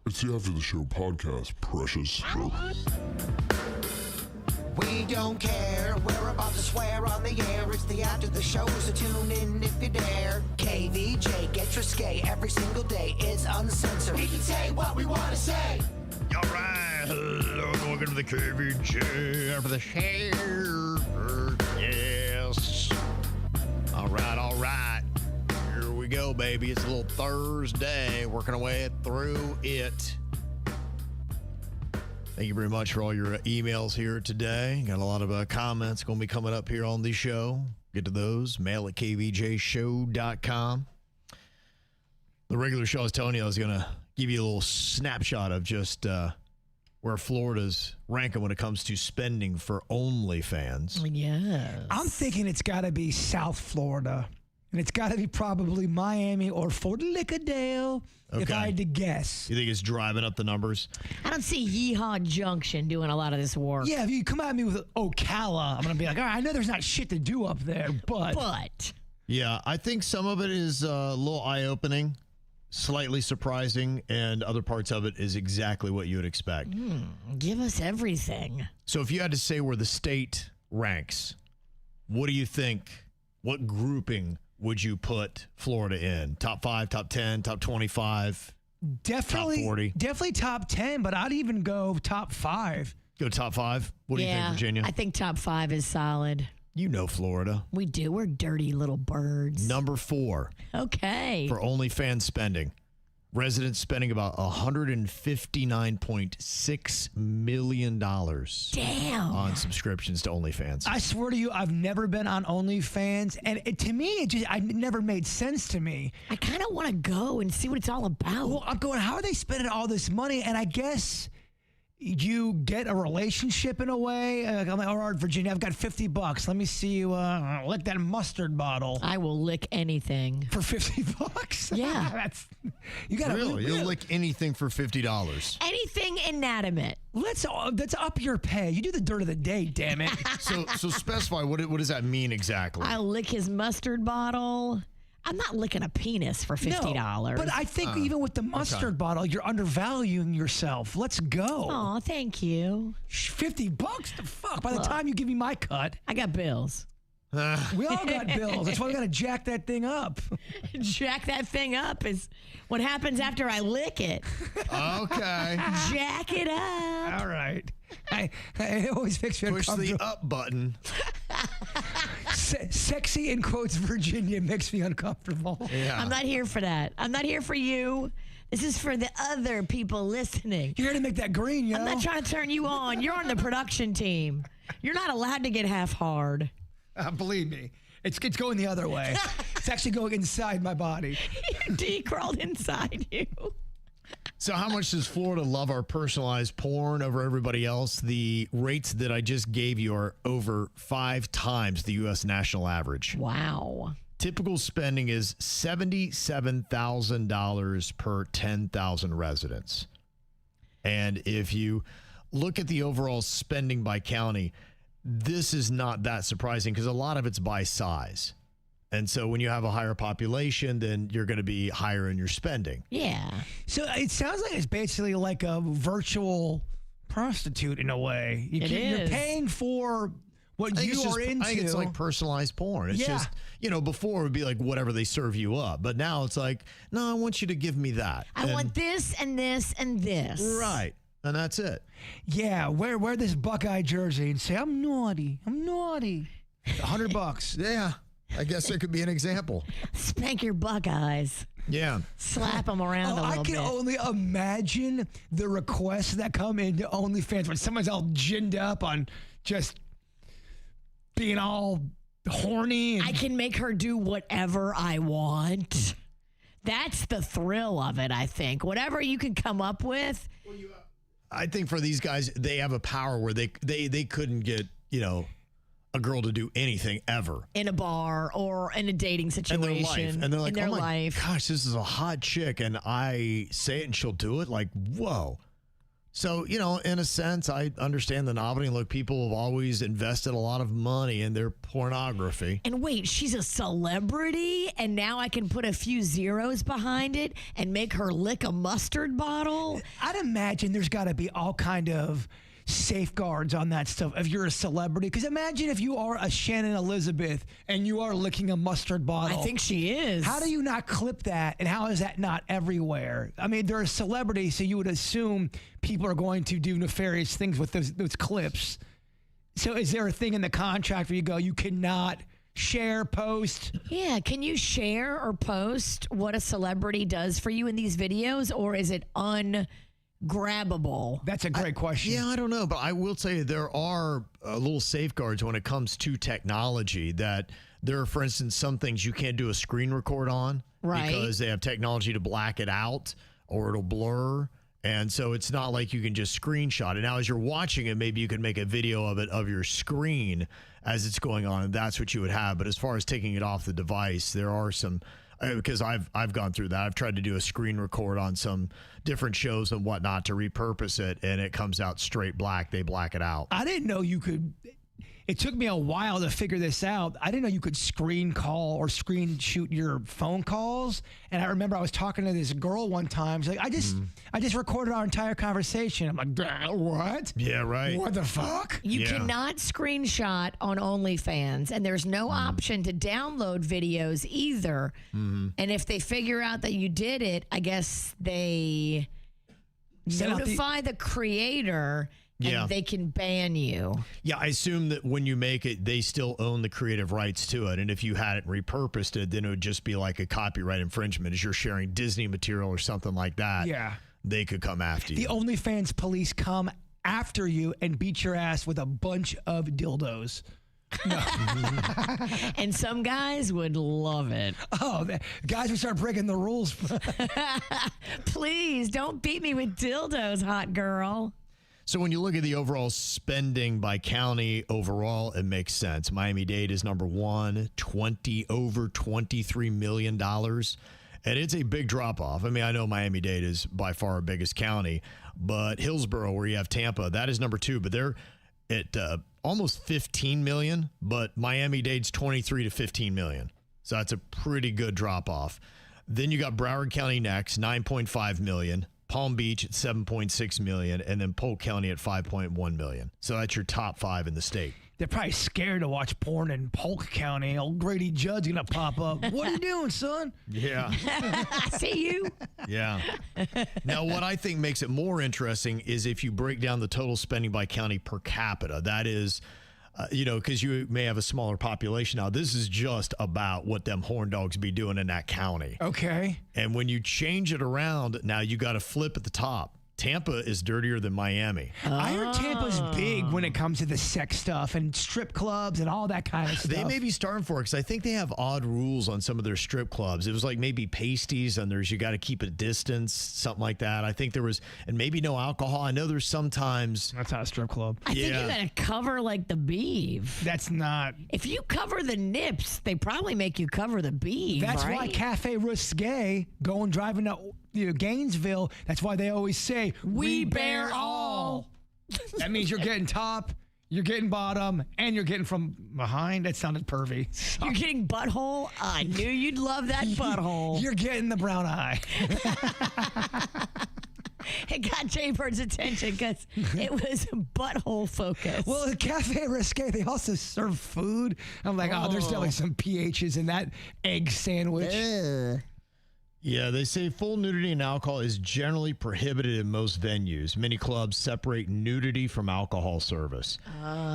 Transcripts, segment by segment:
It's the After the Show podcast, precious. We don't care. We're about to swear on the air. It's the After the Show, so tune in if you dare. KVJ, get risque every single day. It's uncensored. We can say what we want to say. All right. Hello, welcome to the KVJ After the Show. Yes. All right. Here we go, baby. It's a little Thursday. Working our way through it. Thank you very much for all your emails here today. Got a lot of comments going to be coming up here on the show. Get to those. Mail at KVJShow.com. The regular show I was telling you I was going to give you a little snapshot of just where Florida's ranking when it comes to spending for OnlyFans. Yes. I'm thinking it's got to be South Florida. And it's got to be probably Miami or Fort Lauderdale, if I had to guess. You think it's driving up the numbers? I don't see Yeehaw Junction doing a lot of this work. Yeah, if you come at me with Ocala, I'm going to be like, all right, I know there's not shit to do up there, but. Yeah, I think some of it is a little eye-opening, slightly surprising, and other parts of it is exactly what you would expect. Give us everything. So if you had to say where the state ranks, what do you think? What grouping would you put Florida in? Top 5, top 10, top 25? Definitely, top 40? Definitely top 10, but I'd even go top 5. Go top 5? What do you think, Virginia? I think top 5 is solid. You know Florida. We do. We're dirty little birds. Number 4. Okay. For OnlyFans spending. Residents spending about $159.6 million Damn. on subscriptions to OnlyFans. I swear to you, I've never been on OnlyFans, and to me, it never made sense to me. I kind of want to go and see what it's all about. Well, I'm going, how are they spending all this money? And I guess you get a relationship in a way. I'm like, all right, Virginia, I've got $50. Let me see you lick that mustard bottle. I will lick anything. For $50? Yeah. You got really? You'll lick anything for $50. Anything inanimate. That's up your pay. You do the dirt of the day, damn it. So specify, what does that mean exactly? I'll lick his mustard bottle. I'm not licking a penis for $50. No, but I think even with the mustard bottle, you're undervaluing yourself. Let's go. Oh, thank you. $50? The fuck? By the time you give me my cut. I got bills. We all got bills. That's why we got to jack that thing up. Jack that thing up is what happens after I lick it. Okay. Jack it up. All right. I always makes me Push uncomfortable. the up button. Sexy in quotes Virginia makes me uncomfortable. Yeah. I'm not here for that. I'm not here for you. This is for the other people listening. You're here to make that green, yo. I'm not trying to turn you on. You're on the production team. You're not allowed to get half hard. Believe me. It's going the other way. It's actually going inside my body. Your D crawled inside you. So how much does Florida love our personalized porn over everybody else? The rates that I just gave you are over 5 times the U.S. national average. Wow. Typical spending is $77,000 per 10,000 residents. And if you look at the overall spending by county, this is not that surprising because a lot of it's by size. And so when you have a higher population, then you're going to be higher in your spending. Yeah. So it sounds like it's basically like a virtual prostitute in a way. You're paying for what you are into. I think it's like personalized porn. It's just, before it would be like whatever they serve you up. But now it's like, no, I want you to give me that. I want this and this and this. Right. And that's it. Yeah. Wear this Buckeye jersey and say, I'm naughty. $100. Yeah. I guess there could be an example. Spank your Buckeyes. Yeah. Slap them around a little bit. I can only imagine the requests that come into OnlyFans when someone's all ginned up on just being all horny. I can make her do whatever I want. That's the thrill of it, I think. Whatever you can come up with. I think for these guys, they have a power where they couldn't get, a girl to do anything ever. In a bar or in a dating situation. In their life. And they're like, in their oh my life. gosh, this is a hot chick. And I say it and she'll do it. Like, whoa. So, in a sense, I understand the novelty. Look, people have always invested a lot of money in their pornography. And wait, she's a celebrity, and now I can put a few zeros behind it and make her lick a mustard bottle? I'd imagine there's got to be all kind of safeguards on that stuff if you're a celebrity. Because imagine if you are a Shannon Elizabeth and you are licking a mustard bottle. I think she is. How do you not clip that? And how is that not everywhere? I mean, they're a celebrity, so you would assume people are going to do nefarious things with those clips. So is there a thing in the contract where you go, you cannot share, post? Yeah, can you share or post what a celebrity does for you in these videos, or is it ungrabbable? That's a great question. Yeah, I don't know, but I will say there are little safeguards when it comes to technology that there are, for instance, some things you can't do a screen record on because they have technology to black it out or it'll blur. And so it's not like you can just screenshot it. Now, as you're watching it, maybe you can make a video of it of your screen as it's going on, and that's what you would have. But as far as taking it off the device, there are some, because I've gone through that. I've tried to do a screen record on some different shows and whatnot to repurpose it, and it comes out straight black. They black it out. I didn't know you could. It took me a while to figure this out. I didn't know you could screen call or screen shoot your phone calls. And I remember I was talking to this girl one time. She's like, I just recorded our entire conversation. I'm like, what? Yeah, right. What the fuck? You cannot screenshot on OnlyFans, and there's no option to download videos either. And if they figure out that you did it, I guess they notify the creator, and they can ban you. Yeah, I assume that when you make it, they still own the creative rights to it. And if you had it repurposed it, then it would just be like a copyright infringement. As you're sharing Disney material or something like that, they could come after you. The OnlyFans police come after you and beat your ass with a bunch of dildos. No. And some guys would love it. Oh, guys would start breaking the rules. Please don't beat me with dildos, hot girl. So when you look at the overall spending by county overall, it makes sense. Miami-Dade is number one, over $23 million. And it's a big drop-off. I mean, I know Miami-Dade is by far our biggest county, but Hillsborough, where you have Tampa, that is number two. But they're at almost 15 million, but Miami-Dade's 23 to 15 million. So that's a pretty good drop-off. Then you got Broward County next, 9.5 million. Palm Beach at 7.6 million, and then Polk County at 5.1 million. So that's your top five in the state. They're probably scared to watch porn in Polk County. Old Grady Judd's gonna pop up. What are you doing, son? Yeah. I see you. Yeah. Now, what I think makes it more interesting is if you break down the total spending by county per capita. That is, because you may have a smaller population now. This is just about what them horn dogs be doing in that county. Okay. And when you change it around, now you got to flip at the top. Tampa is dirtier than Miami. I heard Tampa's big when it comes to the sex stuff and strip clubs and all that kind of stuff. They may be starting for it because I think they have odd rules on some of their strip clubs. It was like maybe pasties and there's you got to keep a distance, something like that. I think there was, and maybe no alcohol. I know there's sometimes. That's not a strip club. I think you got to cover like the beef. That's not. If you cover the nips, they probably make you cover the beef. That's right? why Cafe Risque driving to Gainesville. That's why they always say we bear all. That means you're getting top, you're getting bottom, and you're getting from behind. That sounded pervy. You're getting butthole. I knew you'd love that butthole. You're getting the brown eye. It got Jay Bird's attention because it was butthole focused. Well, at Cafe Risque, they also serve food. I'm like, there's definitely some pHs in that egg sandwich. Yeah, they say full nudity and alcohol is generally prohibited in most venues. Many clubs separate nudity from alcohol service.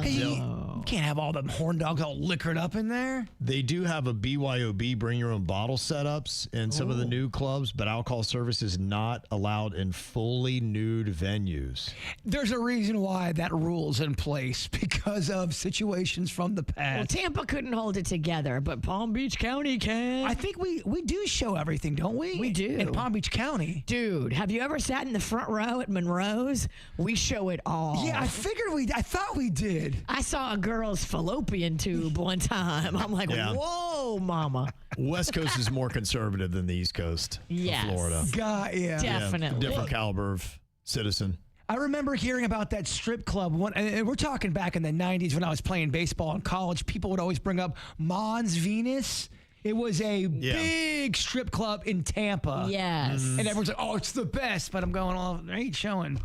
You can't have all them horn dogs all liquored up in there. They do have a BYOB, bring your own bottle setups in some of the new clubs, but alcohol service is not allowed in fully nude venues. There's a reason why that rule's in place because of situations from the past. Well, Tampa couldn't hold it together, but Palm Beach County can. I think we do show everything, don't we? We do. In Palm Beach County. Dude, have you ever sat in the front row at Monroe's? We show it all. Yeah, I thought we did. I saw a girl's fallopian tube one time. I'm like, whoa, mama. West Coast is more conservative than the East Coast of Florida. God, yeah. Definitely. Different caliber of citizen. I remember hearing about that strip club. And we're talking back in the 90s when I was playing baseball in college. People would always bring up Mons Venus. It was a big strip club in Tampa. Yes. And everyone's like, oh, it's the best. But I'm going, oh, they ain't showing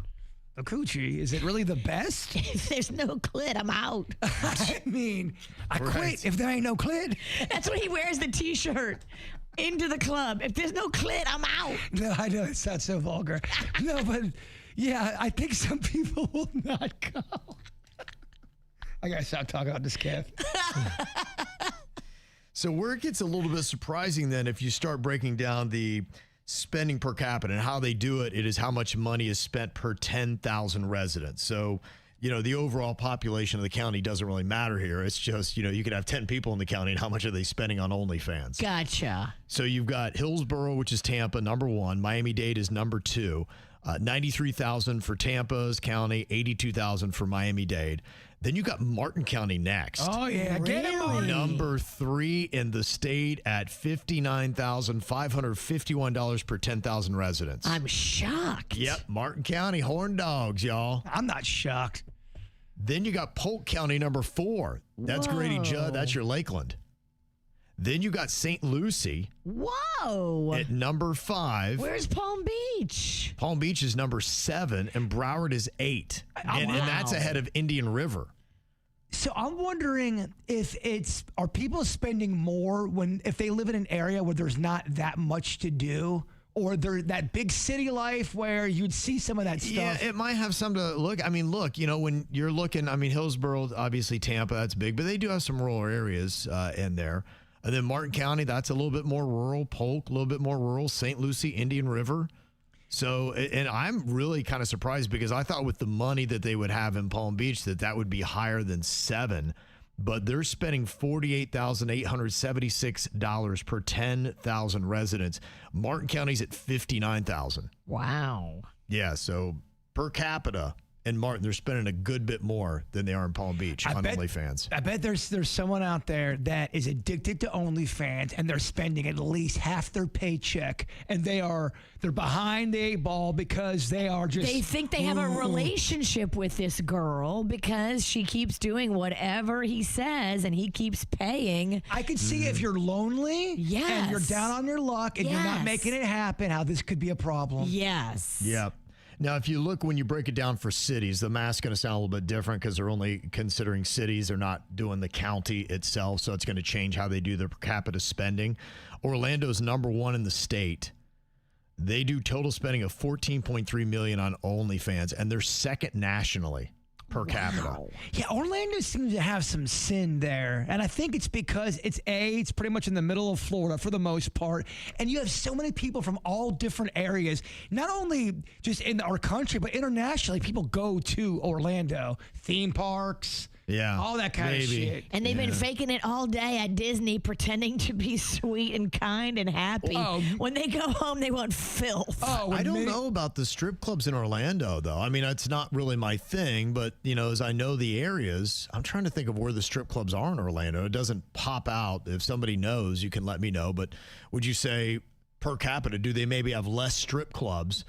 the coochie. Is it really the best? If there's no clit, I'm out. I mean, I quit if there ain't no clit. That's when he wears the T-shirt into the club. If there's no clit, I'm out. No, I know it sounds so vulgar. No, but yeah, I think some people will not go. I gotta stop talking about this, Kev. So where it gets a little bit surprising then, if you start breaking down the spending per capita and how they do it, it is how much money is spent per 10,000 residents. So, you know, the overall population of the county doesn't really matter here. It's just, you know, you could have 10 people in the county and how much are they spending on OnlyFans? Gotcha. So you've got Hillsborough, which is Tampa, number 1. Miami-Dade is number 2. 93,000 for Tampa's county, 82,000 for Miami-Dade. Then you got Martin County next. Oh, yeah. Get him on. Number 3 in the state at $59,551 per 10,000 residents. I'm shocked. Yep, Martin County, horn dogs, y'all. I'm not shocked. Then you got Polk County, number 4. That's Grady Judd. That's your Lakeland. Then you got St. Lucie. Whoa. At number 5. Where's Palm Beach? Palm Beach is number 7, and Broward is 8. And that's ahead of Indian River. So I'm wondering if are people spending more if they live in an area where there's not that much to do, or they're that big city life where you'd see some of that stuff? Yeah, it might have some to look. I mean, look, you know, when you're looking, I mean, Hillsborough, obviously Tampa, that's big, but they do have some rural areas in there. And then Martin County, that's a little bit more rural. Polk, a little bit more rural. St. Lucie, Indian River. So, and I'm really kind of surprised because I thought with the money that they would have in Palm Beach that would be higher than 7. But they're spending $48,876 per 10,000 residents. Martin County's at $59,000. Wow. Yeah, so per capita. In Martin, they're spending a good bit more than they are in Palm Beach on OnlyFans. I bet there's someone out there that is addicted to OnlyFans and they're spending at least half their paycheck, and they're behind the 8 ball because they are just. They think they have a relationship with this girl because she keeps doing whatever he says and he keeps paying. I could see if you're lonely and you're down on your luck and you're not making it happen, how this could be a problem. Yes. Yep. Now, if you look, when you break it down for cities, the math's going to sound a little bit different because they're only considering cities. They're not doing the county itself, so it's going to change how they do their per capita spending. Orlando's number 1 in the state. They do total spending of $14.3 million on OnlyFans, and they're second nationally per capita. Yeah, Orlando seems to have some sin there. And I think it's because it's pretty much in the middle of Florida for the most part. And you have so many people from all different areas, not only just in our country, but internationally. People go to Orlando, theme parks. Yeah. All that kind of shit. And they've been faking it all day at Disney, pretending to be sweet and kind and happy. When they go home, they want filth. I don't know about the strip clubs in Orlando, though. I mean, it's not really my thing, but, you know, as I know the areas, I'm trying to think of where the strip clubs are in Orlando. It doesn't pop out. If somebody knows, you can let me know. But would you say per capita, do they maybe have less strip clubs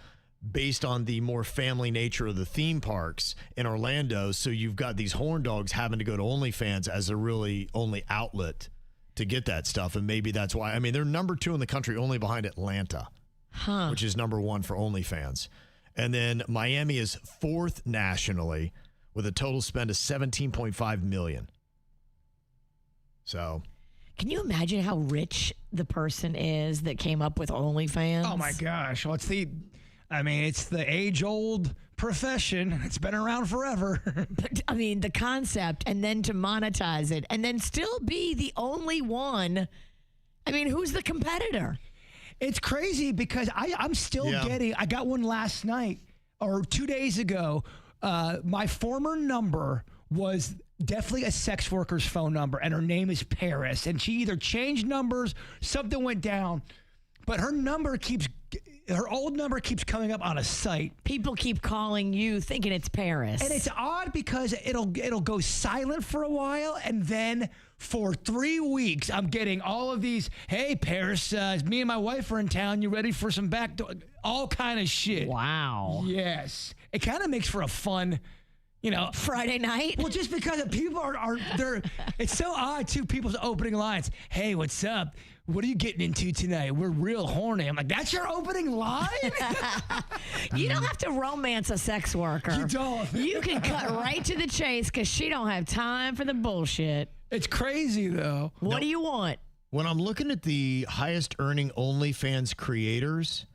based on the more family nature of the theme parks in Orlando? So you've got these horn dogs having to go to OnlyFans as a really only outlet to get that stuff. And maybe that's why. I mean, they're number 2 in the country, only behind Atlanta, which is number 1 for OnlyFans. And then Miami is 4th nationally with a total spend of $17.5 million. So can you imagine how rich the person is that came up with OnlyFans? Oh my gosh. Well, it's the age-old profession. It's been around forever. But, I mean, the concept, and then to monetize it, and then still be the only one. I mean, who's the competitor? It's crazy because I'm still getting, I got one last night or 2 days ago. My former number was definitely a sex worker's phone number, and her name is Paris. And she either changed numbers, something went down, but her old number keeps coming up on a site. People keep calling you thinking it's Paris. And it's odd because it'll go silent for a while, and then for 3 weeks I'm getting all of these, hey Paris, me and my wife are in town, you ready for some backdoor, all kind of shit. Wow. Yes. it kind of makes for a fun, Friday night. Well, just because people they're it's so odd too. People's opening lines. Hey, what's up? What are you getting into tonight? We're real horny. I'm like, that's your opening line? You don't have to romance a sex worker. You don't. You can cut right to the chase because she don't have time for the bullshit. It's crazy though. What do you want? When I'm looking at the highest earning OnlyFans creators,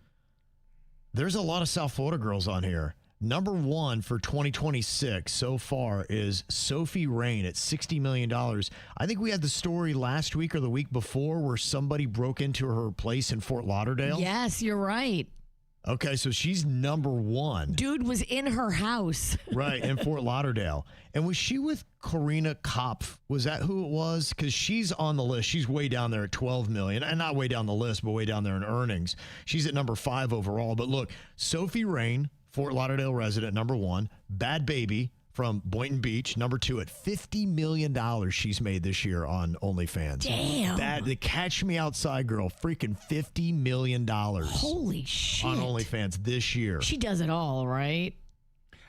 there's a lot of South Florida girls on here. Number 1 for 2026 so far is Sophie Rain at $60 million. I think we had the story last week or the week before where somebody broke into her place in Fort Lauderdale. Yes, you're right. Okay, so she's number 1. Dude was in her house. Right, in Fort Lauderdale. And was she with Karina Kopf? Was that who it was? Because she's on the list. She's way down there at 12 million. And not way down the list, but way down there in earnings. She's at number 5 overall. But look, Sophie Rain, Fort Lauderdale resident, number 1. Bad Baby from Boynton Beach, number 2 at $50 million she's made this year on OnlyFans. Damn. The Catch Me Outside girl, freaking $50 million. Holy shit. On OnlyFans this year. She does it all, right?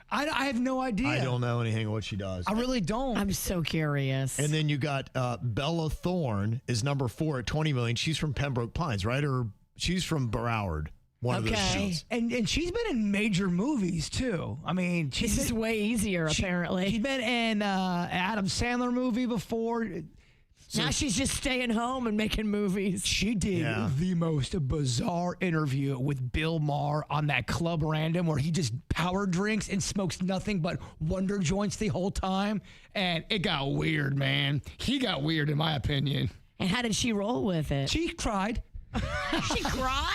I have no idea. I don't know anything of what she does. I really don't. I'm so curious. And then you got Bella Thorne is number 4 at $20 million. She's from Pembroke Pines, right? Or she's from Broward. One of those shows. And she's been in major movies too. I mean, this is way easier, apparently. She's been in Adam Sandler movie before. Now she's just staying home and making movies. She did the most bizarre interview with Bill Maher on that Club Random where he just power drinks and smokes nothing but Wonder joints the whole time. And it got weird, man. He got weird, in my opinion. And how did she roll with it? She cried. She cried?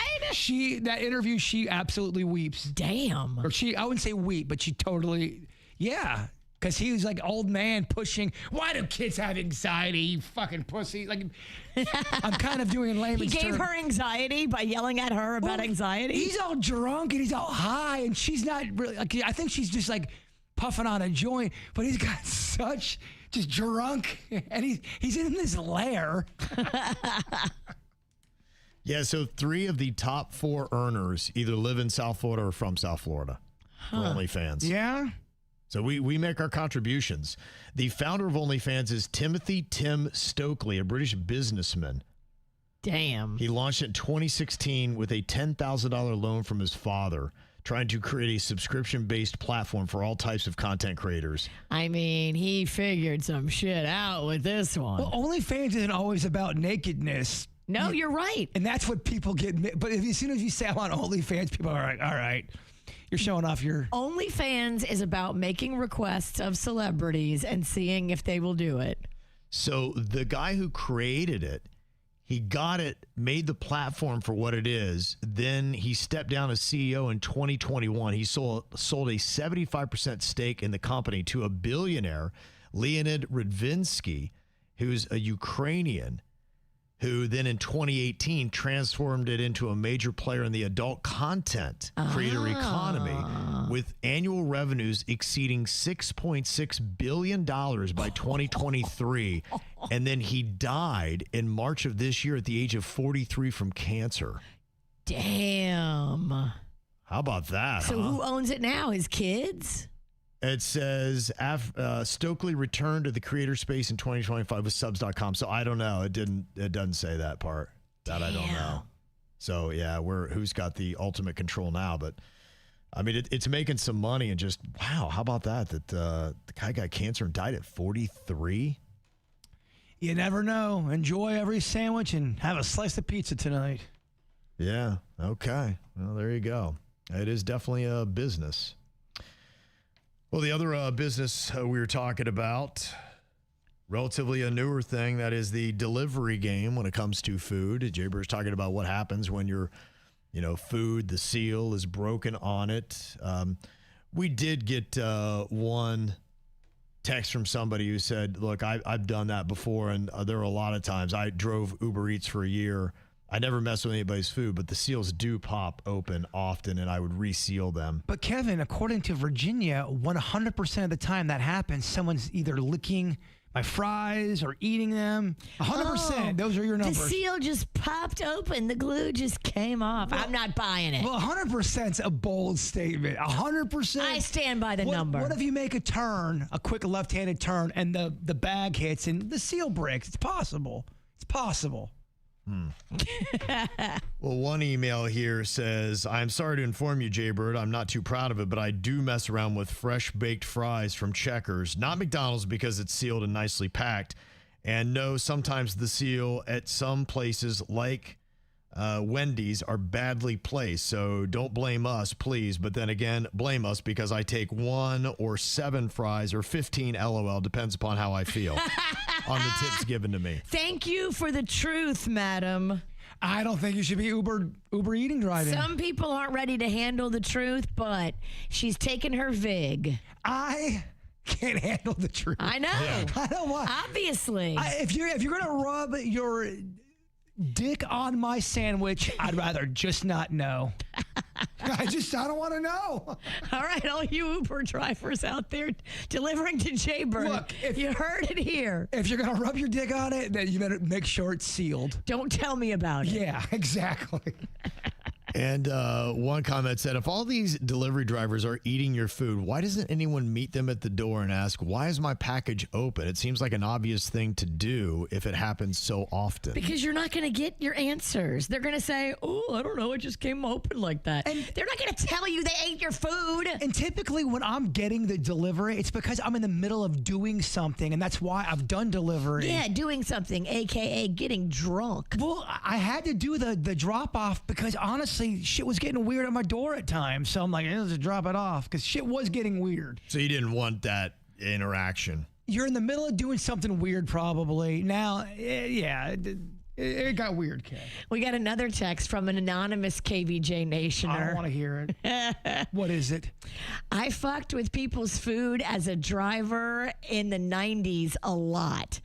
That interview, she absolutely weeps. Damn. Or I wouldn't say weep, but she totally, because he was like old man pushing. Why do kids have anxiety, you fucking pussy? Like, I'm kind of doing layman's He gave term. her anxiety by yelling at her about anxiety? He's all drunk and he's all high and she's not really, like, I think she's just like puffing on a joint, but he's got such just drunk and he's in this lair. Yeah, so 3 of the top 4 earners either live in South Florida or from South Florida for OnlyFans. Yeah. So we make our contributions. The founder of OnlyFans is Timothy Tim Stokely, a British businessman. Damn. He launched it in 2016 with a $10,000 loan from his father, trying to create a subscription-based platform for all types of content creators. I mean, he figured some shit out with this one. Well, OnlyFans isn't always about nakedness. No, you're right. And that's what people get. But as soon as you say I'm on OnlyFans, people are like, all right, you're showing off your. OnlyFans is about making requests of celebrities and seeing if they will do it. So the guy who created it, he got it, made the platform for what it is. Then he stepped down as CEO in 2021. He sold a 75% stake in the company to a billionaire, Leonid Radvinsky, who's a Ukrainian, who then in 2018 transformed it into a major player in the adult content creator economy with annual revenues exceeding $6.6 billion by 2023. And then he died in March of this year at the age of 43 from cancer. Damn. How about that? So who owns it now? His kids? It says Stokely returned to the creator space in 2025 with subs.com. So I don't know. It doesn't say that part. That I don't know. So yeah, who's got the ultimate control now? But I mean, it's making some money and just, wow, how about that? That the guy got cancer and died at 43? You never know. Enjoy every sandwich and have a slice of pizza tonight. Yeah. Okay. Well, there you go. It is definitely a business. Well, the other business we were talking about, relatively a newer thing, that is the delivery game when it comes to food. Jaber's talking about what happens when your, food, the seal is broken on it. We did get one text from somebody who said, look, I've done that before, and there were a lot of times. I drove Uber Eats for a year. I never mess with anybody's food, but the seals do pop open often, and I would reseal them. But Kevin, according to Virginia, 100% of the time that happens, someone's either licking, my fries or eating them. 100%. Those are your numbers. The seal just popped open. The glue just came off. I'm not buying it. Well, 100% 's a bold statement. 100%. I stand by the number. What if you make a turn, a quick left-handed turn, and the bag hits and the seal breaks? It's possible. It's possible. Well, one email here says, I'm sorry to inform you, Jaybird, I'm not too proud of it, but I do mess around with fresh baked fries from Checkers, not McDonald's because it's sealed and nicely packed. And no, sometimes the seal at some places like Wendy's are badly placed. So don't blame us, please. But then again, blame us because I take 1 or 7 fries or 15 LOL, depends upon how I feel on the tips given to me. Thank you for the truth, madam. I don't think you should be Uber eating driving. Some people aren't ready to handle the truth, but she's taking her vig. I can't handle the truth. I know. I don't want. Obviously. If you're gonna rub your dick on my sandwich, I'd rather just not know. I don't want to know. All right, all you Uber drivers out there delivering to Jaybird. Look, if you heard it here. If you're gonna rub your dick on it, then you better make sure it's sealed. Don't tell me about it. Yeah, exactly. And one comment said, if all these delivery drivers are eating your food, why doesn't anyone meet them at the door and ask, why is my package open? It seems like an obvious thing to do if it happens so often. Because you're not going to get your answers. They're going to say, oh, I don't know, it just came open like that. And they're not going to tell you they ate your food. And typically when I'm getting the delivery, it's because I'm in the middle of doing something, and that's why I've done delivery. Yeah, doing something, a.k.a. getting drunk. Well, I had to do the drop-off because, honestly, shit was getting weird at my door at times. So I'm like, let's just drop it off because shit was getting weird. So you didn't want that interaction. You're in the middle of doing something weird probably. Now, yeah, it got weird, Kev. We got another text from an anonymous KVJ Nationer. I don't want to hear it. What is it? I fucked with people's food as a driver in the 90s a lot.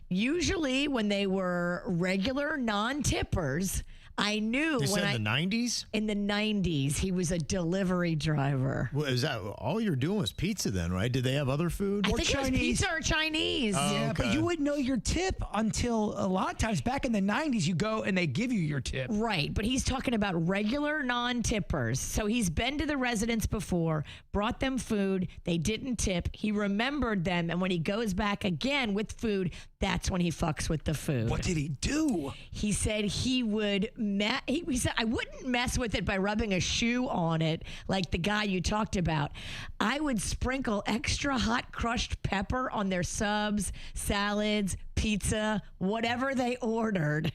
Usually when they were regular non-tippers, I knew You said in the 90s? In the 90s, he was a delivery driver. Well, is that all you're doing was pizza then, right? Did they have other food? I think it was pizza or Chinese. Yeah, but you wouldn't know your tip until a lot of times back in the 90s, you go and they give you your tip. Right, but he's talking about regular non-tippers. So he's been to the residents before, brought them food, they didn't tip, he remembered them, and when he goes back again with food, that's when he fucks with the food. What did he do? He said he would, he said, I wouldn't mess with it by rubbing a shoe on it like the guy you talked about. I would sprinkle extra hot crushed pepper on their subs, salads, pizza, whatever they ordered.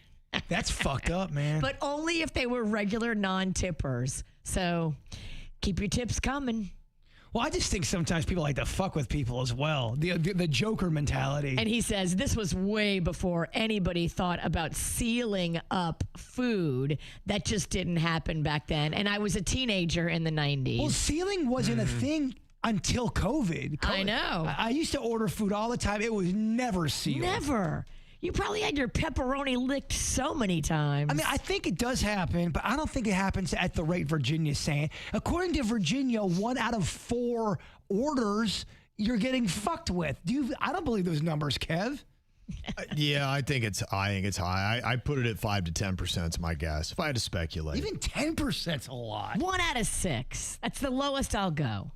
That's fucked up, man. But only if they were regular non-tippers. So keep your tips coming. Well, I just think sometimes people like to fuck with people as well. The Joker mentality. And he says this was way before anybody thought about sealing up food. That just didn't happen back then. And I was a teenager in the 90s. Well, sealing wasn't a thing until COVID. I know. I used to order food all the time. It was never sealed. Never. You probably had your pepperoni licked so many times. I mean, I think it does happen, but I don't think it happens at the rate Virginia's saying. According to Virginia, 1 out of 4 orders you're getting fucked with. I don't believe those numbers, Kev. Yeah, I think it's high. I put it at 5 to 10%. Is my guess. If I had to speculate, even 10%'s a lot. 1 out of 6. That's the lowest I'll go.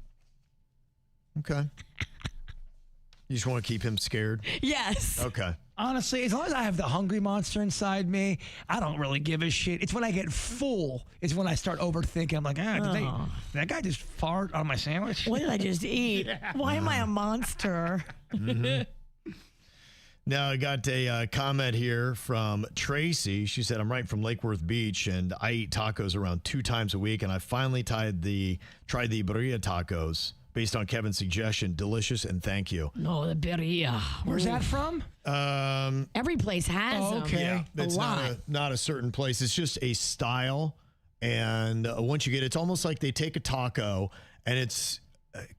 Okay. You just want to keep him scared? Yes. Okay. Honestly, as long as I have the hungry monster inside me, I don't really give a shit. It's when I get full is when I start overthinking. I'm like, did that guy just fart on my sandwich? What did I just eat? Why am I a monster? Now, I got a comment here from Tracy. She said, I'm right from Lake Worth Beach, and I eat tacos around 2 times a week, and I finally tried the birria tacos. Based on Kevin's suggestion, delicious and thank you. No, the birria. Where's that from? Every place has them. Okay. Yeah, it's a lot. not a certain place. It's just a style. And once you get it, it's almost like they take a taco and it's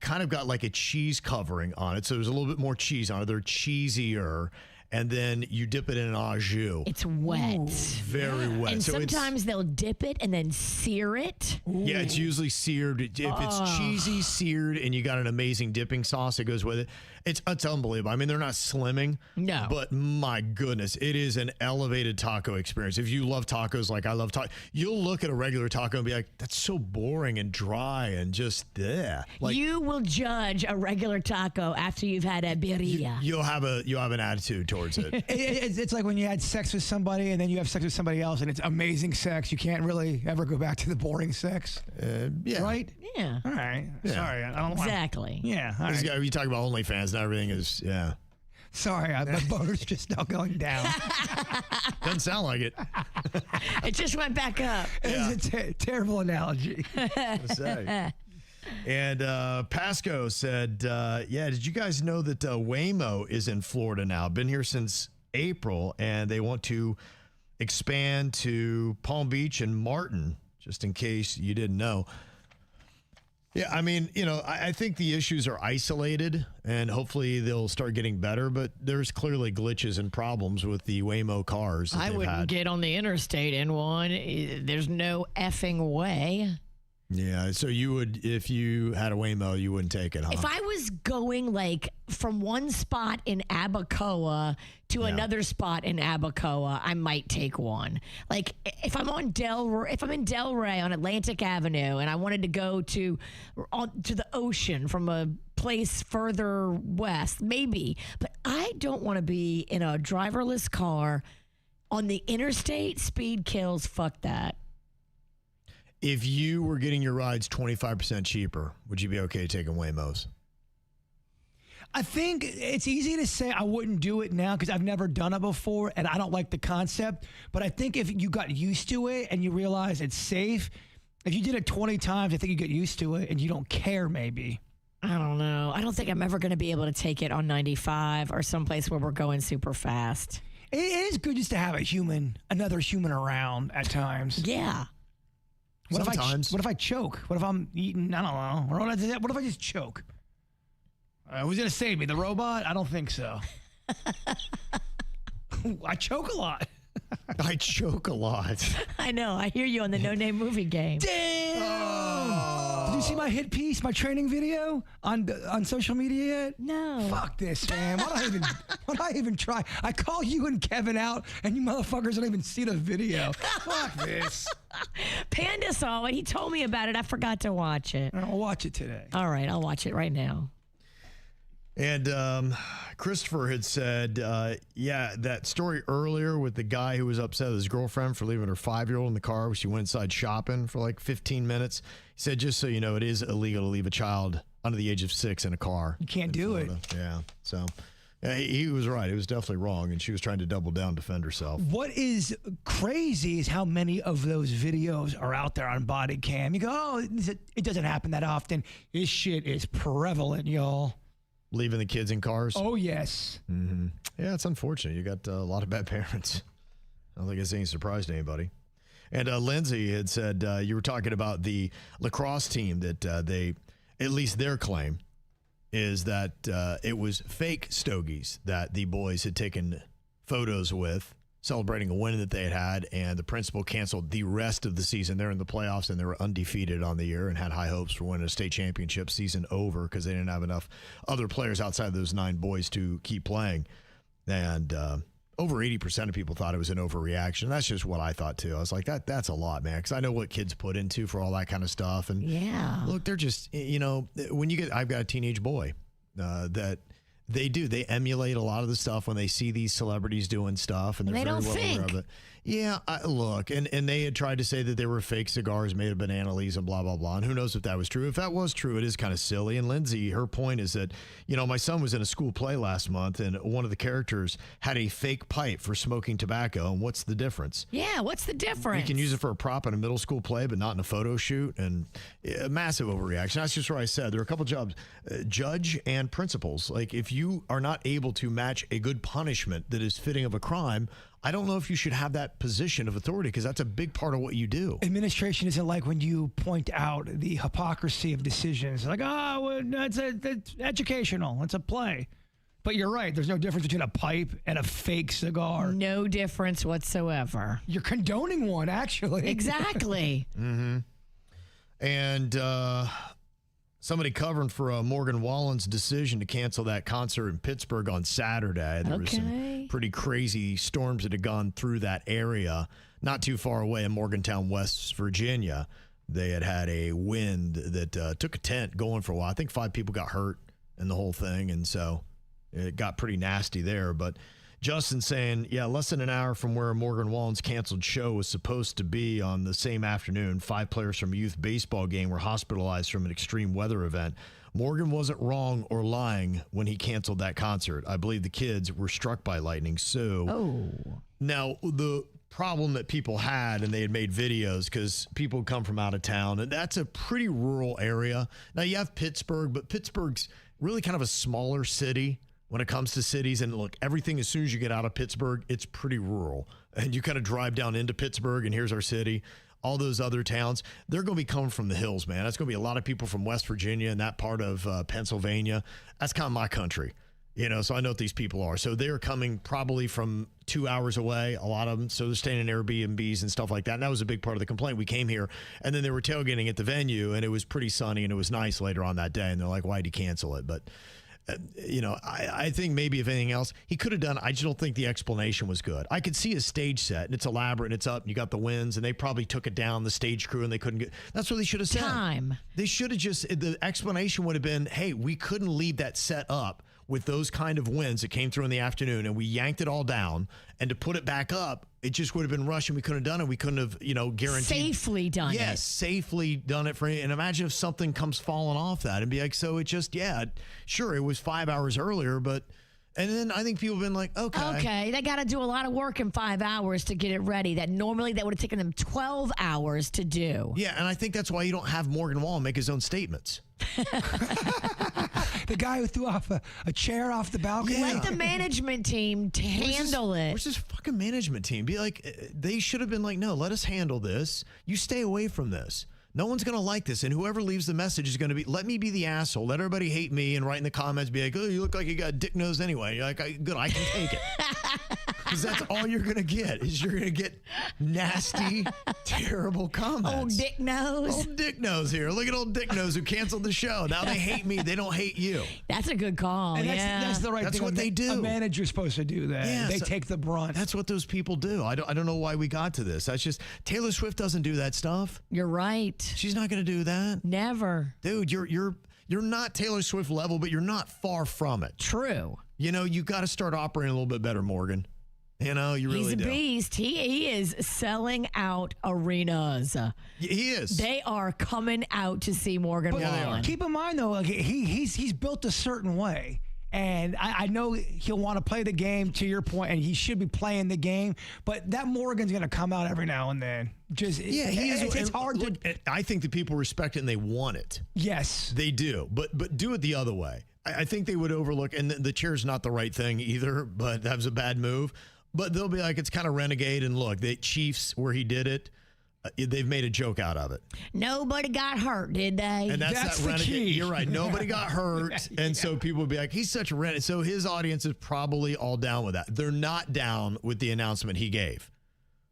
kind of got like a cheese covering on it. So there's a little bit more cheese on it. They're cheesier. And then you dip it in an au jus. It's wet. Very wet. And so sometimes they'll dip it and then sear it. Yeah, it's usually seared. If it's cheesy, seared, and you got an amazing dipping sauce that goes with it. It's unbelievable. I mean, they're not slimming. No. But my goodness, it is an elevated taco experience. If you love tacos like I love tacos, you'll look at a regular taco and be like, that's so boring and dry and just there. Like, you will judge a regular taco after you've had a birria. you'll have an attitude towards it. It's like when you had sex with somebody and then you have sex with somebody else and it's amazing sex. You can't really ever go back to the boring sex. Yeah. Right? Yeah. All right. Yeah. Sorry. I don't Exactly. Yeah. All This right. guy, you talk about OnlyFans and everything is, yeah. Sorry. My boner's just now going down. Doesn't sound like it. It just went back up. It's a terrible analogy. Say. And Pasco said, yeah, did you guys know that Waymo is in Florida now? Been here since April, and they want to expand to Palm Beach and Martin, just in case you didn't know. Yeah, I mean, I think the issues are isolated, and hopefully they'll start getting better, but there's clearly glitches and problems with the Waymo cars that I they've wouldn't had. get on the interstate in one. There's no effing way. Yeah, so you would, if you had a Waymo, you wouldn't take it, huh? If I was going like from one spot in Abacoa to another spot in Abacoa, I might take one. Like if I'm in Delray on Atlantic Avenue and I wanted to go to the ocean from a place further west, maybe. But I don't want to be in a driverless car on the interstate. Speed kills. Fuck that. If you were getting your rides 25% cheaper, would you be okay taking Waymos? I think it's easy to say I wouldn't do it now because I've never done it before and I don't like the concept. But I think if you got used to it and you realize it's safe, if you did it 20 times, I think you get used to it and you don't care maybe. I don't know. I don't think I'm ever going to be able to take it on 95 or someplace where we're going super fast. It is good just to have another human around at times. Yeah. Sometimes. What if I choke? What if I'm eating? I don't know. What if I just choke? Who's gonna save me? The robot? I don't think so. I choke a lot. I choke a lot. I know. I hear you on the No Name Movie Game. Damn! Did you see my hit piece, my training video on social media yet? No. Fuck this, man. Why do I even try? I call you and Kevin out, and you motherfuckers don't even see the video. Fuck this. Panda saw it. He told me about it. I forgot to watch it. I'll watch it today. All right. I'll watch it right now. And Christopher had said, that story earlier with the guy who was upset with his girlfriend for leaving her 5-year-old in the car when she went inside shopping for like 15 minutes. He said, just so you know, it is illegal to leave a child under the age of 6 in a car. You can't do it. Yeah. So he was right. It was definitely wrong. And she was trying to double down, defend herself. What is crazy is how many of those videos are out there on body cam. You go, oh, it doesn't happen that often. This shit is prevalent, y'all. Leaving the kids in cars. Oh, yes. Mm-hmm. Yeah, it's unfortunate. You got a lot of bad parents. I don't think it's any surprise to anybody. And Lindsay had said you were talking about the lacrosse team that they, at least their claim, is that it was fake stogies that the boys had taken photos with, celebrating a win that they had, and the principal canceled the rest of the season. They're in the playoffs, and they were undefeated on the year and had high hopes for winning a state championship. Season over because they didn't have enough other players outside of those 9 boys to keep playing. And over 80% of people thought it was an overreaction. That's just what I thought, too. I was like, that's a lot, man, because I know what kids put into for all that kind of stuff. And yeah, look, they're just, when you get, I've got a teenage boy that they emulate a lot of the stuff when they see these celebrities doing stuff, and they're they very don't well aware of it. Yeah, look, and they had tried to say that they were fake cigars made of banana leaves and blah, blah, blah, and who knows if that was true. If that was true, it is kind of silly. And Lindsay, her point is that, my son was in a school play last month, and one of the characters had a fake pipe for smoking tobacco, and what's the difference? Yeah, what's the difference? You can use it for a prop in a middle school play, but not in a photo shoot, and a massive overreaction. That's just what I said. There are a couple jobs, judge and principals. Like, if you are not able to match a good punishment that is fitting of a crime, I don't know if you should have that position of authority, because that's a big part of what you do. Administration isn't like when you point out the hypocrisy of decisions. Like, it's educational. It's a play. But you're right. There's no difference between a pipe and a fake cigar. No difference whatsoever. You're condoning one, actually. Exactly. Mm-hmm. And Somebody covering for Morgan Wallen's decision to cancel that concert in Pittsburgh on Saturday. There was some pretty crazy storms that had gone through that area, not too far away in Morgantown, West Virginia. They had a wind that took a tent going for a while. I think 5 people got hurt in the whole thing, and so it got pretty nasty there. But Justin saying, yeah, less than an hour from where Morgan Wallen's canceled show was supposed to be on the same afternoon, 5 players from a youth baseball game were hospitalized from an extreme weather event. Morgan wasn't wrong or lying when he canceled that concert. I believe the kids were struck by lightning. So now the problem that people had, and they had made videos because people come from out of town, and that's a pretty rural area. Now you have Pittsburgh, but Pittsburgh's really kind of a smaller city when it comes to cities. And look, everything, as soon as you get out of Pittsburgh, it's pretty rural. And you kind of drive down into Pittsburgh, and here's our city. All those other towns, they're going to be coming from the hills, man. That's going to be a lot of people from West Virginia and that part of Pennsylvania. That's kind of my country, so I know what these people are. So they're coming probably from 2 hours away, a lot of them. So they're staying in Airbnbs and stuff like that. And that was a big part of the complaint. We came here, and then they were tailgating at the venue, and it was pretty sunny, and it was nice later on that day. And they're like, why'd you cancel it? But I think maybe if anything else, he could have done. I just don't think the explanation was good. I could see a stage set, and it's elaborate, and it's up, and you got the winds, and they probably took it down, the stage crew, and they couldn't get. That's what they should have said. They should have just. The explanation would have been, hey, we couldn't leave that set up with those kind of winds that came through in the afternoon, and we yanked it all down, and to put it back up, it just would have been rushed, and we couldn't have done it. We couldn't have, guaranteed. Safely done it. Yes, safely done it for you. And imagine if something comes falling off that and be like, so it just, sure, it was 5 hours earlier, but, and then I think people have been like, okay. They got to do a lot of work in 5 hours to get it ready. That normally that would have taken them 12 hours to do. Yeah, and I think that's why you don't have Morgan Wallen make his own statements. The guy who threw off a chair off the balcony. Let the management team handle it. Where's this fucking management team? Be like, they should have been like, no, let us handle this. You stay away from this. No one's going to like this. And whoever leaves the message is going to be, let me be the asshole. Let everybody hate me and write in the comments, be like, oh, you look like you got dick nose anyway. You're like, good, I can take it. Because that's all you're going to get, is you're going to get nasty, terrible comments. Old dick nose. Old dick nose here. Look at old dick nose who canceled the show. Now they hate me. They don't hate you. That's a good call. And that's the right thing. That's what they do. A manager's supposed to do that. Yeah, they take the brunt. That's what those people do. I don't know why we got to this. That's just, Taylor Swift doesn't do that stuff. You're right. She's not going to do that. Never. Dude, you're not Taylor Swift level, but you're not far from it. True. You got to start operating a little bit better, Morgan. You really do. He's a beast. He is selling out arenas. He is. They are coming out to see Morgan Wallen. Keep in mind, though, he's built a certain way. And I know he'll want to play the game, to your point, and he should be playing the game. But that Morgan's going to come out every now and then. He is. It's hard to. I think the people respect it and they want it. Yes, they do. But do it the other way. I think they would overlook, and the chair's not the right thing either. But that was a bad move. But they'll be like, it's kind of renegade. And look, the Chiefs, where he did it, they've made a joke out of it. Nobody got hurt, did they? And that's that renegade. Key. You're right. Nobody got hurt. And so people would be like, he's such a renegade. So his audience is probably all down with that. They're not down with the announcement he gave.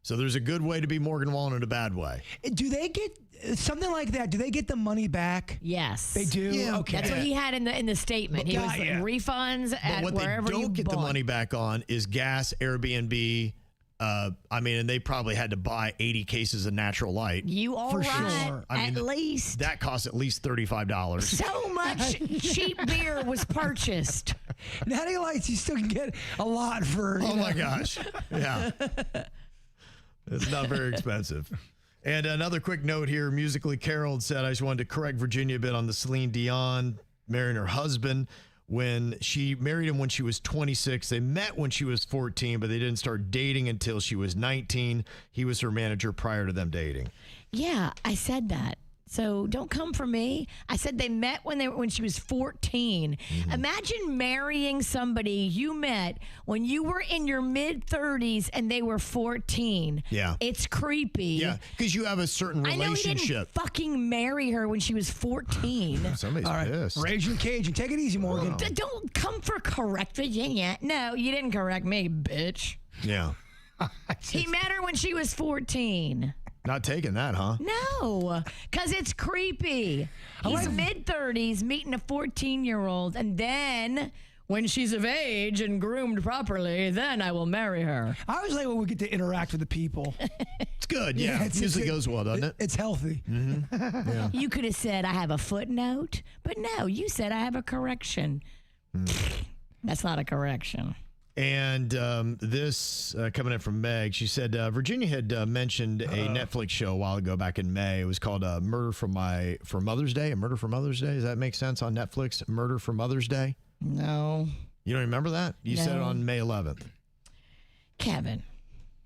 So there's a good way to be Morgan Wallen and a bad way. Do they get something like that? Do they get the money back? Yes. They do? Yeah, okay. That's what he had in the statement. He was like, refunds at what wherever they don't you get bought. the money back on is gas, Airbnb. And they probably had to buy 80 cases of natural light. You all For right, sure. at least. That costs at least $35. So much cheap beer was purchased. Natty Lights, you still can get a lot for. Oh my gosh. Yeah. It's not very expensive. And another quick note here. Musically Carol said, I just wanted to correct Virginia a bit on the Celine Dion marrying her husband. When she married him when she was 26, they met when she was 14, but they didn't start dating until she was 19. He was her manager prior to them dating. Yeah, I said that. So don't come for me. I said they met when she was 14. Mm-hmm. Imagine marrying somebody you met when you were in your mid-30s and they were 14. Yeah. It's creepy. Yeah, because you have a certain relationship. I know he didn't fucking marry her when she was 14. Somebody's pissed. Raging Cajun. Take it easy, Morgan. Don't come for correct Virginia. No, you didn't correct me, bitch. Yeah. He met her when she was 14. Not taking that, huh? No, because it's creepy. He's mid-30s meeting a 14-year-old, and then when she's of age and groomed properly, then I will marry her. I always like when we get to interact with the people. It's good, yeah. It usually goes well, doesn't it? It's healthy. Mm-hmm. Yeah. You could have said, I have a footnote, but no, you said I have a correction. That's not a correction. And this coming in from Meg, she said Virginia had mentioned a Netflix show a while ago back in May. It was called Murder for Mother's Day. A Murder for Mother's Day. Does that make sense on Netflix? Murder for Mother's Day? No. You don't remember that? You said it on May 11th. Kevin.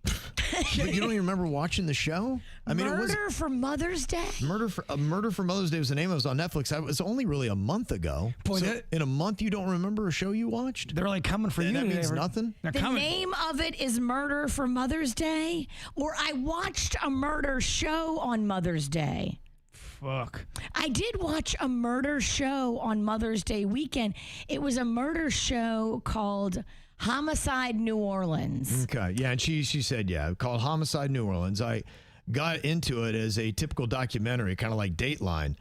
But you don't even remember watching the show? I mean, Murder for Mother's Day? Murder for Mother's Day was the name. It was on Netflix. It was only really a month ago. Boy, so in a month, you don't remember a show you watched? They're like coming for you. That means nothing? They're The coming. name of it is Murder for Mother's Day? Or I watched a murder show on Mother's Day. Fuck. I did watch a murder show on Mother's Day weekend. It was a murder show called Homicide New Orleans. Okay, yeah, and she said, called Homicide New Orleans. I got into it as a typical documentary, kind of like Dateline.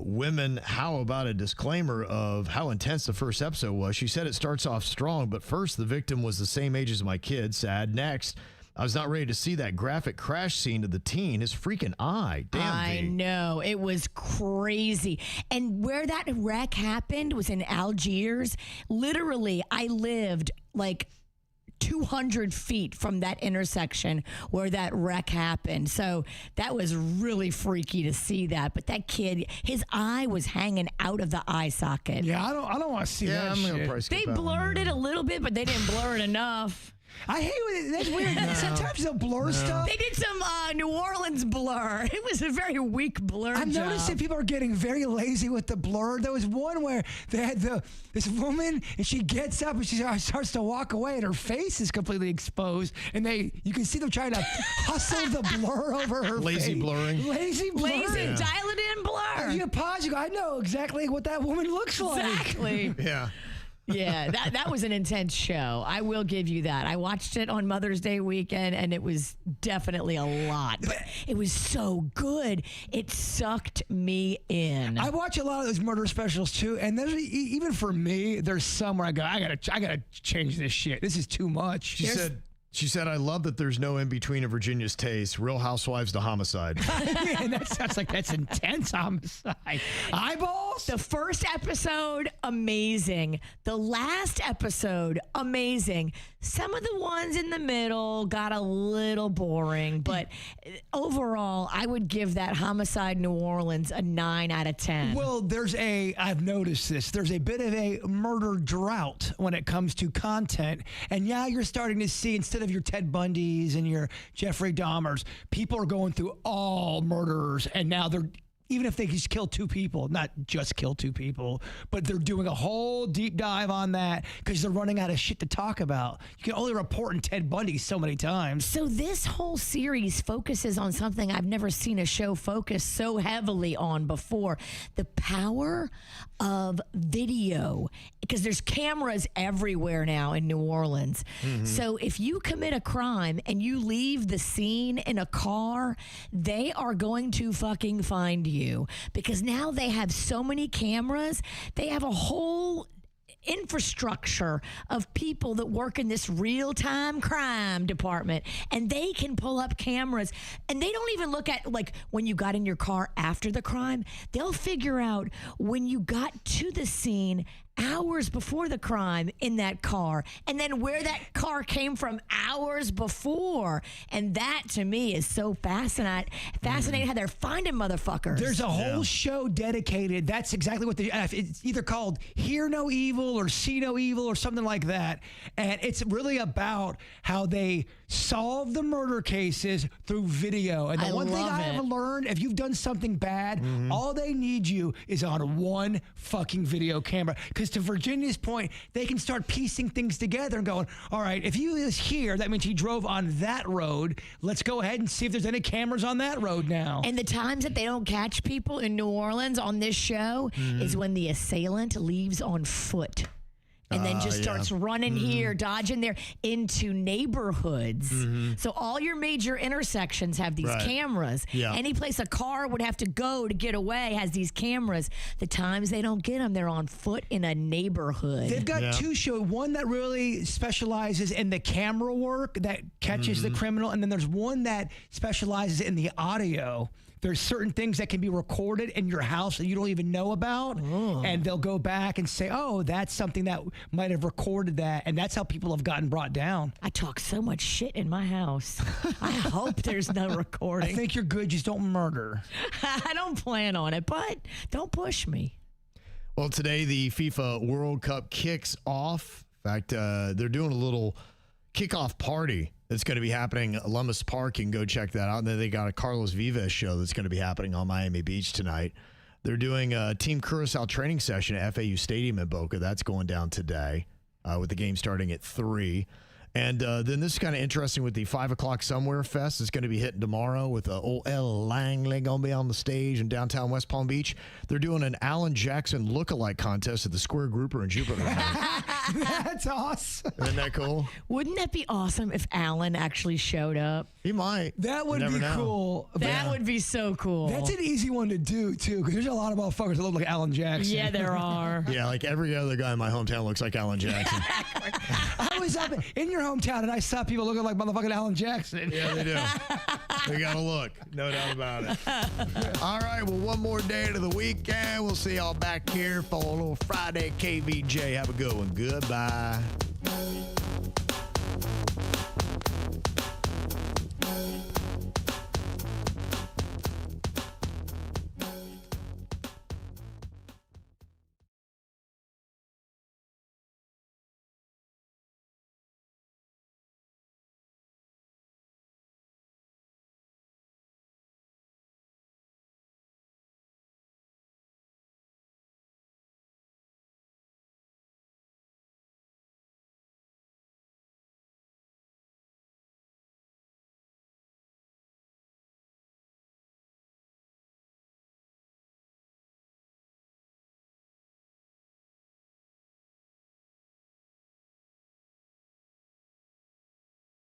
Women, how about a disclaimer of how intense the first episode was? She said it starts off strong, but first the victim was the same age as my kid. Sad. Next, I was not ready to see that graphic crash scene of the teen. His freaking eye. Damn, I know. It was crazy. And where that wreck happened was in Algiers. Literally, I lived like 200 feet from that intersection where that wreck happened. So that was really freaky to see that. But that kid, his eye was hanging out of the eye socket. Yeah, I don't want to see that I'm gonna shit. probably skip They that one, blurred yeah. it a little bit, but they didn't blur it enough. I hate when that's weird. Sometimes they'll blur stuff. They did some New Orleans blur. It was a very weak blur I'm job. noticing people are getting very lazy with the blur. There was one where they had this woman, and she gets up and she starts to walk away, and her face is completely exposed, and you can see them trying to hustle the blur over her Lazy face. blurring. Lazy blurring. Lazy, dial it in blur. You pause, you go, I know exactly what that woman looks like. Exactly. Yeah. Yeah, that was an intense show. I will give you that. I watched it on Mother's Day weekend, and it was definitely a lot. But it was so good. It sucked me in. I watch a lot of those murder specials too, and there's even for me, there's some where I go, I gotta change this shit. This is too much. She said, I love that there's no in between of Virginia's taste. Real Housewives to Homicide. Man, that sounds like that's intense homicide. Eyeballs? The first episode, amazing. The last episode, amazing. Some of the ones in the middle got a little boring, but overall, I would give that Homicide New Orleans a 9 out of 10. Well, I've noticed this. There's a bit of a murder drought when it comes to content. And yeah, you're starting to see, instead of your Ted Bundys and your Jeffrey Dahmers, people are going through all murderers, and now they're, even if they just kill 2 people, not just kill 2 people, but they're doing a whole deep dive on that because they're running out of shit to talk about. You can only report in Ted Bundy so many times. So this whole series focuses on something I've never seen a show focus so heavily on before: the power of video, because there's cameras everywhere now in New Orleans. So if you commit a crime and you leave the scene in a car, they are going to fucking find you, because now they have so many cameras. They have a whole infrastructure of people that work in this real-time crime department, and they can pull up cameras, and they don't even look at like when you got in your car after the crime. They'll figure out when you got to the scene hours before the crime in that car, and then where that car came from hours before. And that to me is so fascinating how they're finding motherfuckers. There's a whole show dedicated. That's exactly what it's either called Hear No Evil or See No Evil or something like that. And it's really about how they solve the murder cases through video. And the one thing I have learned, if you've done something bad, all they need you is on one fucking video camera. Because to Virginia's point, they can start piecing things together and going, all right, if he is here, that means he drove on that road. Let's go ahead and see if there's any cameras on that road now. And the times that they don't catch people in New Orleans on this show is when the assailant leaves on foot. and then just starts running here, dodging there into neighborhoods. So all your major intersections have these cameras. Yeah. Any place a car would have to go to get away has these cameras. The times they don't get them, they're on foot in a neighborhood. They've got two shows. One that really specializes in the camera work that catches the criminal, and then there's one that specializes in the audio. There's certain things that can be recorded in your house that you don't even know about, and they'll go back and say, oh, that's something that might have recorded that, and that's how people have gotten brought down. I talk so much shit in my house. I hope there's no recording. I think you're good, just don't murder. I don't plan on it, but don't push me. Well, today the FIFA World Cup kicks off. In fact, they're doing a little kickoff party that's going to be happening at Lummis Park. You can go check that out. And then they got a Carlos Vives show that's going to be happening on Miami Beach tonight. They're doing a Team Curacao training session at FAU Stadium in Boca. That's going down today with the game starting at 3. And then this is kind of interesting with the 5 o'clock Somewhere Fest. It's going to be hitting tomorrow with old L. Langley going to be on the stage in downtown West Palm Beach. They're doing an Alan Jackson lookalike contest at the Square Grouper in Jupiter. That's awesome. Isn't that cool? Wouldn't that be awesome if Alan actually showed up? He might. That would be cool. That would be so cool. That's an easy one to do, too, because there's a lot of motherfuckers that look like Alan Jackson. Yeah, there are. Yeah, like every other guy in my hometown looks like Alan Jackson. I was up in your hometown, and I saw people looking like motherfucking Alan Jackson. Yeah, they do. They got to look. No doubt about it. All right, well, one more day to the weekend. We'll see y'all back here for a little Friday KVJ. Have a good one. Goodbye.